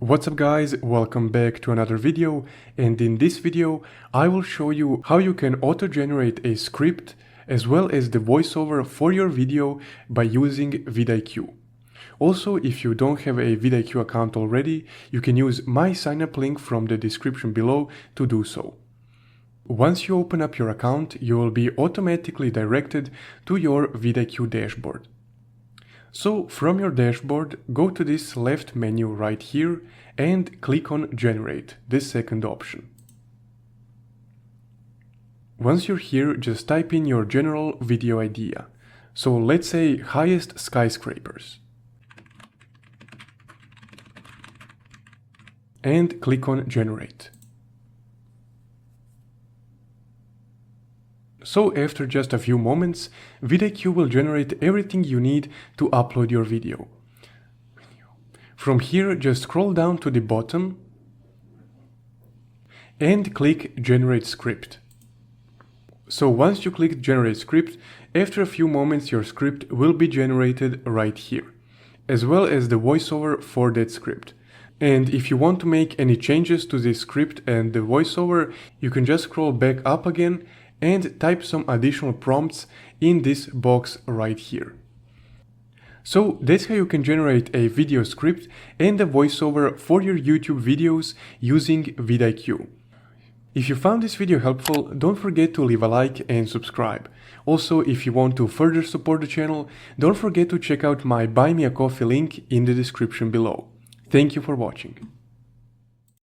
What's up guys, welcome back to another video, and in this video I will show you how you can auto-generate a script as well as the voiceover for your video by using vidIQ. Also, if you don't have a vidIQ account already, you can use my sign up link from the description below to do so. Once you open up your account, you will be automatically directed to your vidIQ dashboard. So from your dashboard, go to this left menu right here and click on Generate, this second option. Once you're here, just type in your general video idea. So let's say highest skyscrapers. And click on Generate. So after just a few moments, vidIQ will generate everything you need to upload your video. From here, just scroll down to the bottom and click Generate Script. So once you click Generate Script, after a few moments your script will be generated right here, as well as the voiceover for that script. And if you want to make any changes to this script and the voiceover, you can just scroll back up again and type some additional prompts in this box right here. So that's how you can generate a video script and a voiceover for your YouTube videos using vidIQ. If you found this video helpful, don't forget to leave a like and subscribe. Also, if you want to further support the channel, don't forget to check out my Buy Me a Coffee link in the description below. Thank you for watching.